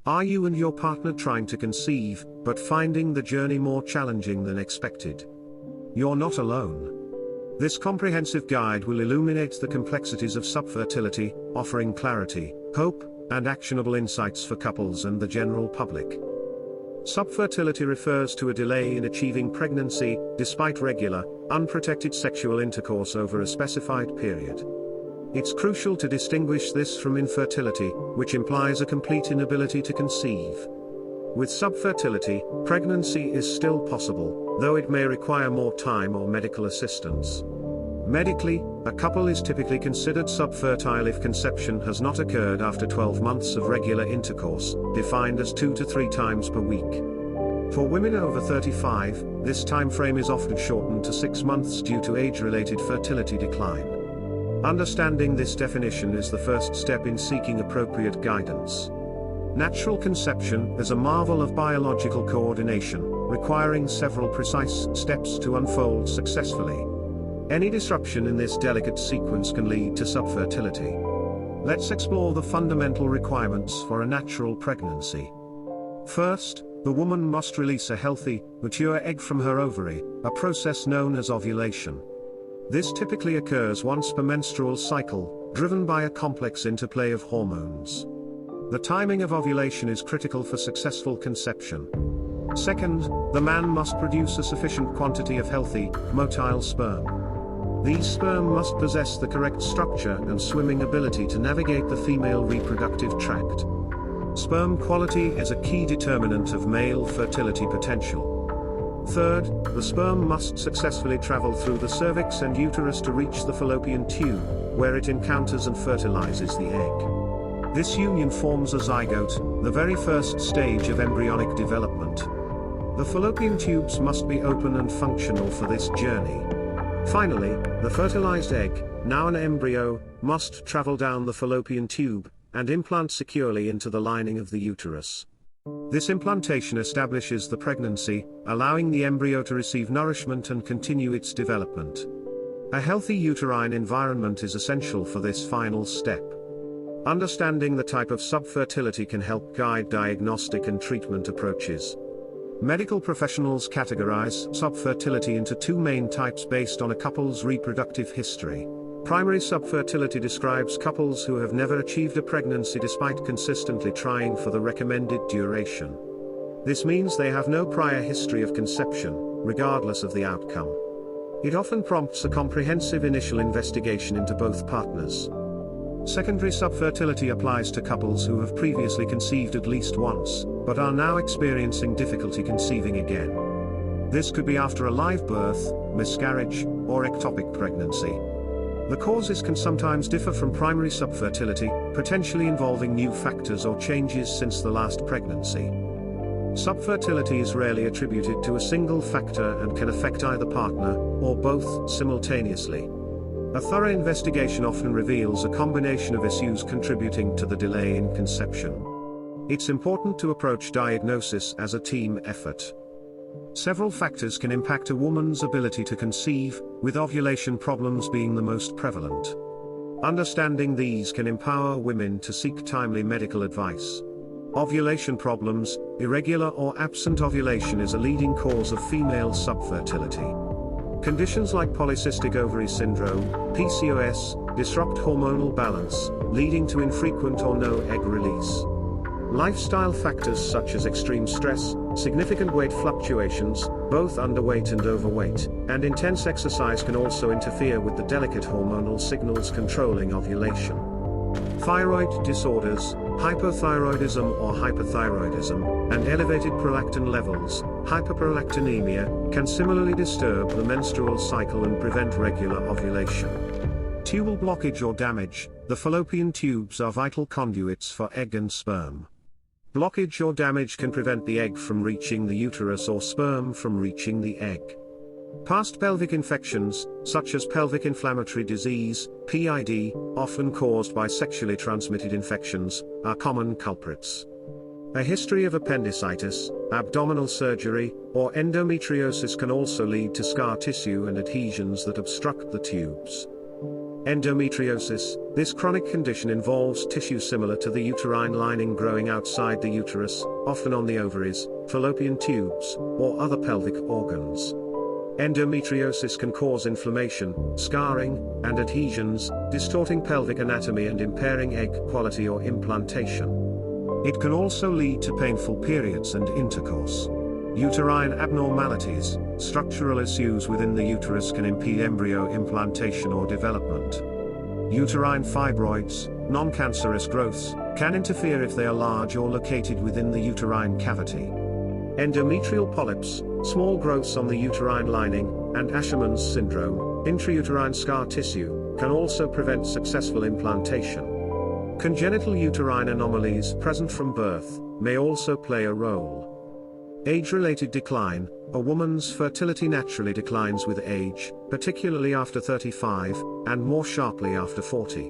Are you and your partner trying to conceive, but finding the journey more challenging than expected? You're not alone. This comprehensive guide will illuminate the complexities of subfertility, offering clarity, hope, and actionable insights for couples and the general public. Subfertility refers to a delay in achieving pregnancy, despite regular, unprotected sexual intercourse over a specified period. It's crucial to distinguish this from infertility, which implies a complete inability to conceive. With subfertility, pregnancy is still possible, though it may require more time or medical assistance. Medically, a couple is typically considered subfertile if conception has not occurred after 12 months of regular intercourse, defined as 2 to 3 times per week. For women over 35, this time frame is often shortened to 6 months due to age-related fertility decline. Understanding this definition is the first step in seeking appropriate guidance. Natural conception is a marvel of biological coordination, requiring several precise steps to unfold successfully. Any disruption in this delicate sequence can lead to subfertility. Let's explore the fundamental requirements for a natural pregnancy. First, the woman must release a healthy, mature egg from her ovary, a process known as ovulation. This typically occurs once per menstrual cycle, driven by a complex interplay of hormones. The timing of ovulation is critical for successful conception. Second, the man must produce a sufficient quantity of healthy, motile sperm. These sperm must possess the correct structure and swimming ability to navigate the female reproductive tract. Sperm quality is a key determinant of male fertility potential. Third, the sperm must successfully travel through the cervix and uterus to reach the fallopian tube, where it encounters and fertilizes the egg. This union forms a zygote, the very first stage of embryonic development. The fallopian tubes must be open and functional for this journey. Finally, the fertilized egg, now an embryo, must travel down the fallopian tube, and implant securely into the lining of the uterus. This implantation establishes the pregnancy, allowing the embryo to receive nourishment and continue its development. A healthy uterine environment is essential for this final step. Understanding the type of subfertility can help guide diagnostic and treatment approaches. Medical professionals categorize subfertility into 2 main types based on a couple's reproductive history. Primary subfertility describes couples who have never achieved a pregnancy despite consistently trying for the recommended duration. This means they have no prior history of conception, regardless of the outcome. It often prompts a comprehensive initial investigation into both partners. Secondary subfertility applies to couples who have previously conceived at least once, but are now experiencing difficulty conceiving again. This could be after a live birth, miscarriage, or ectopic pregnancy. The causes can sometimes differ from primary subfertility, potentially involving new factors or changes since the last pregnancy. Subfertility is rarely attributed to a single factor and can affect either partner, or both, simultaneously. A thorough investigation often reveals a combination of issues contributing to the delay in conception. It's important to approach diagnosis as a team effort. Several factors can impact a woman's ability to conceive, with ovulation problems being the most prevalent. Understanding these can empower women to seek timely medical advice. Ovulation problems, irregular or absent ovulation is a leading cause of female subfertility. Conditions like polycystic ovary syndrome, PCOS, disrupt hormonal balance, leading to infrequent or no egg release. Lifestyle factors such as extreme stress, significant weight fluctuations, both underweight and overweight, and intense exercise can also interfere with the delicate hormonal signals controlling ovulation. Thyroid disorders, hypothyroidism or hyperthyroidism, and elevated prolactin levels, hyperprolactinemia, can similarly disturb the menstrual cycle and prevent regular ovulation. Tubal blockage or damage, the fallopian tubes are vital conduits for egg and sperm. Blockage or damage can prevent the egg from reaching the uterus or sperm from reaching the egg. Past pelvic infections, such as pelvic inflammatory disease, PID, often caused by sexually transmitted infections, are common culprits. A history of appendicitis, abdominal surgery, or endometriosis can also lead to scar tissue and adhesions that obstruct the tubes. Endometriosis. This chronic condition involves tissue similar to the uterine lining growing outside the uterus, often on the ovaries, fallopian tubes, or other pelvic organs. Endometriosis can cause inflammation, scarring, and adhesions, distorting pelvic anatomy and impairing egg quality or implantation. It can also lead to painful periods and intercourse. Uterine abnormalities. Structural issues within the uterus can impede embryo implantation or development. Uterine fibroids, non-cancerous growths, can interfere if they are large or located within the uterine cavity. Endometrial polyps, small growths on the uterine lining, and Asherman's syndrome, intrauterine scar tissue, can also prevent successful implantation. Congenital uterine anomalies present from birth may also play a role. Age-related decline. A woman's fertility naturally declines with age, particularly after 35, and more sharply after 40.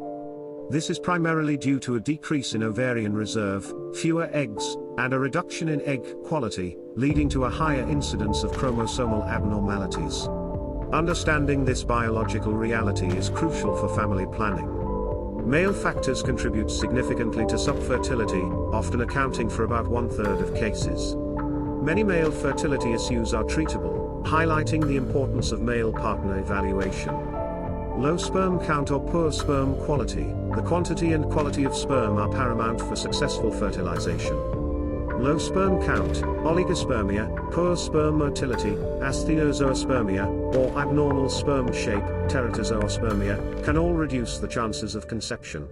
This is primarily due to a decrease in ovarian reserve, fewer eggs, and a reduction in egg quality, leading to a higher incidence of chromosomal abnormalities. Understanding this biological reality is crucial for family planning. Male factors contribute significantly to subfertility, often accounting for about 1/3 of cases. Many male fertility issues are treatable, highlighting the importance of male partner evaluation. Low sperm count or poor sperm quality. The quantity and quality of sperm are paramount for successful fertilization. Low sperm count, oligospermia, poor sperm motility, asthenozoospermia, or abnormal sperm shape, teratozoospermia, can all reduce the chances of conception.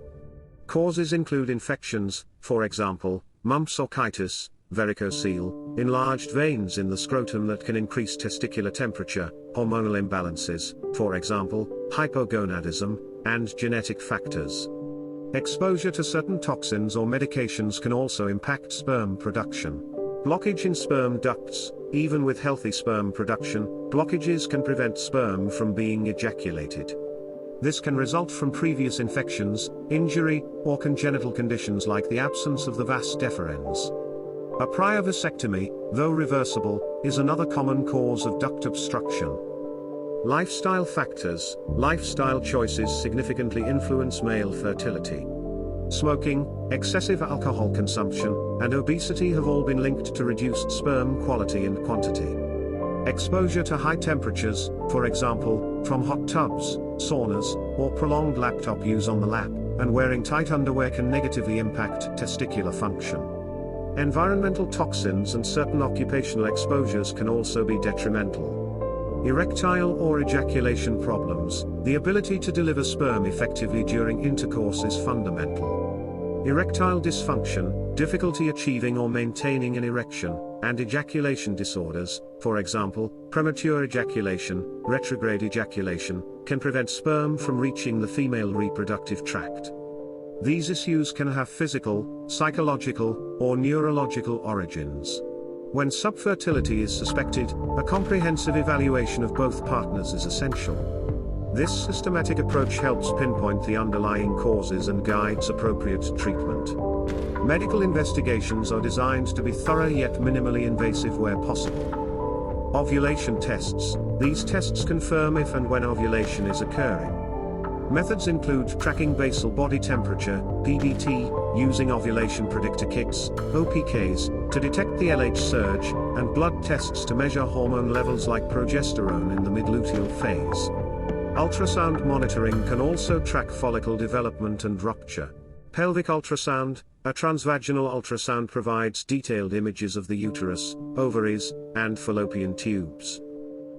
Causes include infections, for example, mumps or chitis, varicocele, enlarged veins in the scrotum that can increase testicular temperature, hormonal imbalances, for example, hypogonadism, and genetic factors. Exposure to certain toxins or medications can also impact sperm production. Blockage in sperm ducts. Even with healthy sperm production, blockages can prevent sperm from being ejaculated. This can result from previous infections, injury, or congenital conditions like the absence of the vas deferens. A prior vasectomy, though reversible, is another common cause of duct obstruction. Lifestyle factors. Lifestyle choices significantly influence male fertility. Smoking, excessive alcohol consumption, and obesity have all been linked to reduced sperm quality and quantity. Exposure to high temperatures, for example, from hot tubs, saunas, or prolonged laptop use on the lap, and wearing tight underwear can negatively impact testicular function. Environmental toxins and certain occupational exposures can also be detrimental. Erectile or ejaculation problems. The ability to deliver sperm effectively during intercourse is fundamental. Erectile dysfunction, difficulty achieving or maintaining an erection, and ejaculation disorders, for example, premature ejaculation, retrograde ejaculation, can prevent sperm from reaching the female reproductive tract. These issues can have physical, psychological, or neurological origins. When subfertility is suspected, a comprehensive evaluation of both partners is essential. This systematic approach helps pinpoint the underlying causes and guides appropriate treatment. Medical investigations are designed to be thorough yet minimally invasive where possible. Ovulation tests. These tests confirm if and when ovulation is occurring. Methods include tracking basal body temperature, PBT, using ovulation predictor kits, OPKs, to detect the LH surge, and blood tests to measure hormone levels like progesterone in the mid-luteal phase. Ultrasound monitoring can also track follicle development and rupture. Pelvic ultrasound. A transvaginal ultrasound provides detailed images of the uterus, ovaries, and fallopian tubes.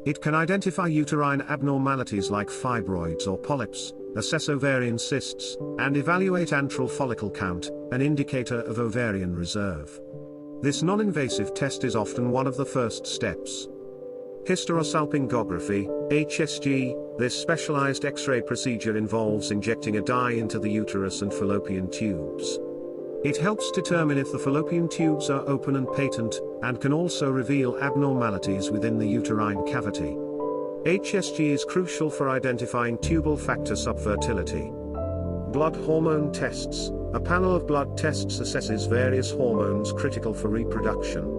It can identify uterine abnormalities like fibroids or polyps, assess ovarian cysts, and evaluate antral follicle count, an indicator of ovarian reserve. This non-invasive test is often one of the first steps. Hysterosalpingography, HSG. This specialized X-ray procedure involves injecting a dye into the uterus and fallopian tubes. It helps determine if the fallopian tubes are open and patent, and can also reveal abnormalities within the uterine cavity. HSG is crucial for identifying tubal factor subfertility. Blood hormone tests. A panel of blood tests assesses various hormones critical for reproduction.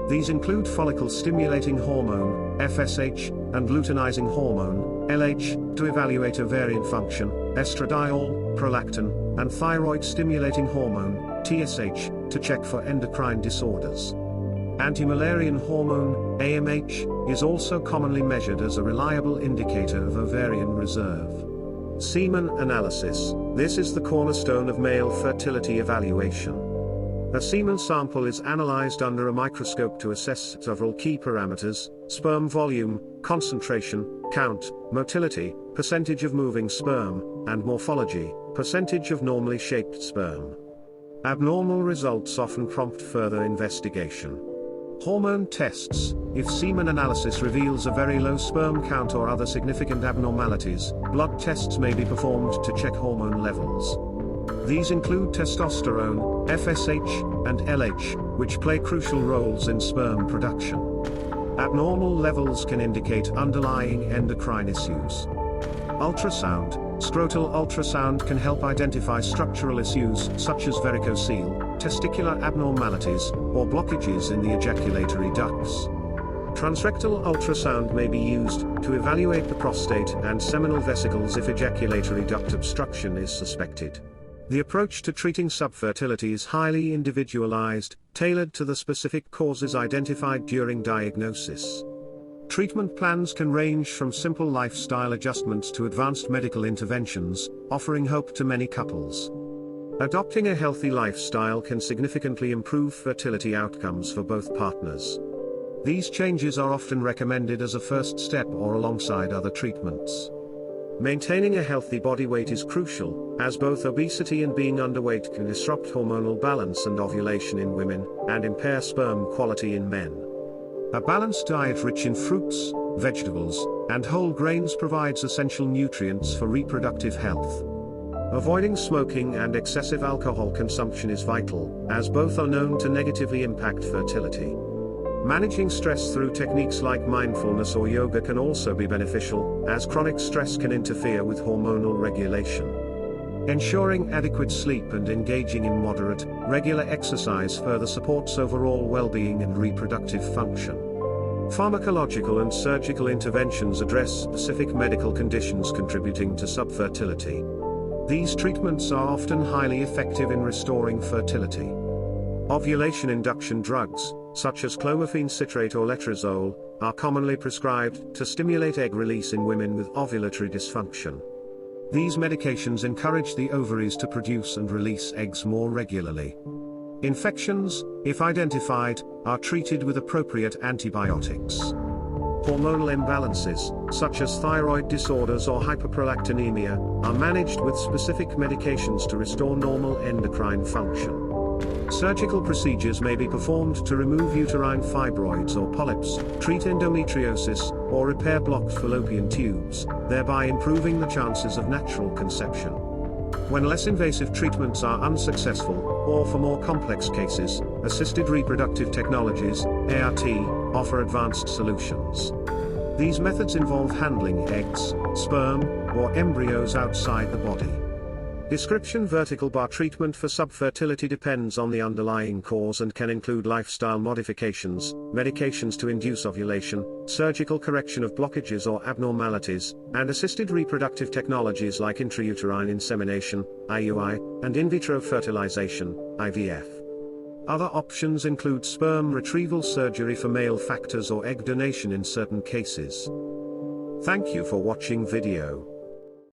These include follicle-stimulating hormone, FSH, and luteinizing hormone, LH, to evaluate ovarian function, estradiol, prolactin, and thyroid-stimulating hormone, TSH, to check for endocrine disorders. Anti-Müllerian hormone, AMH, is also commonly measured as a reliable indicator of ovarian reserve. Semen analysis. This is the cornerstone of male fertility evaluation. A semen sample is analyzed under a microscope to assess several key parameters: sperm volume, concentration, count, motility, percentage of moving sperm, and morphology, percentage of normally shaped sperm. Abnormal results often prompt further investigation. Hormone tests. If semen analysis reveals a very low sperm count or other significant abnormalities, blood tests may be performed to check hormone levels. These include testosterone, FSH, and LH, which play crucial roles in sperm production. Abnormal levels can indicate underlying endocrine issues. Ultrasound. Scrotal ultrasound can help identify structural issues such as varicocele, testicular abnormalities, or blockages in the ejaculatory ducts. Transrectal ultrasound may be used to evaluate the prostate and seminal vesicles if ejaculatory duct obstruction is suspected. The approach to treating subfertility is highly individualized, tailored to the specific causes identified during diagnosis. Treatment plans can range from simple lifestyle adjustments to advanced medical interventions, offering hope to many couples. Adopting a healthy lifestyle can significantly improve fertility outcomes for both partners. These changes are often recommended as a first step or alongside other treatments. Maintaining a healthy body weight is crucial, as both obesity and being underweight can disrupt hormonal balance and ovulation in women, and impair sperm quality in men. A balanced diet rich in fruits, vegetables, and whole grains provides essential nutrients for reproductive health. Avoiding smoking and excessive alcohol consumption is vital, as both are known to negatively impact fertility. Managing stress through techniques like mindfulness or yoga can also be beneficial, as chronic stress can interfere with hormonal regulation. Ensuring adequate sleep and engaging in moderate, regular exercise further supports overall well-being and reproductive function. Pharmacological and surgical interventions address specific medical conditions contributing to subfertility. These treatments are often highly effective in restoring fertility. Ovulation induction drugs, such as clomiphene citrate or letrozole, are commonly prescribed to stimulate egg release in women with ovulatory dysfunction. These medications encourage the ovaries to produce and release eggs more regularly. Infections, if identified, are treated with appropriate antibiotics. Hormonal imbalances, such as thyroid disorders or hyperprolactinemia, are managed with specific medications to restore normal endocrine function. Surgical procedures may be performed to remove uterine fibroids or polyps, treat endometriosis, or repair blocked fallopian tubes, thereby improving the chances of natural conception. When less invasive treatments are unsuccessful, or for more complex cases, assisted reproductive technologies, ART, offer advanced solutions. These methods involve handling eggs, sperm, or embryos outside the body. Description: vertical bar treatment for subfertility depends on the underlying cause and can include lifestyle modifications, medications to induce ovulation, surgical correction of blockages or abnormalities, and assisted reproductive technologies like intrauterine insemination, IUI, and in vitro fertilization, IVF. Other options include sperm retrieval surgery for male factors or egg donation in certain cases. Thank you for watching video.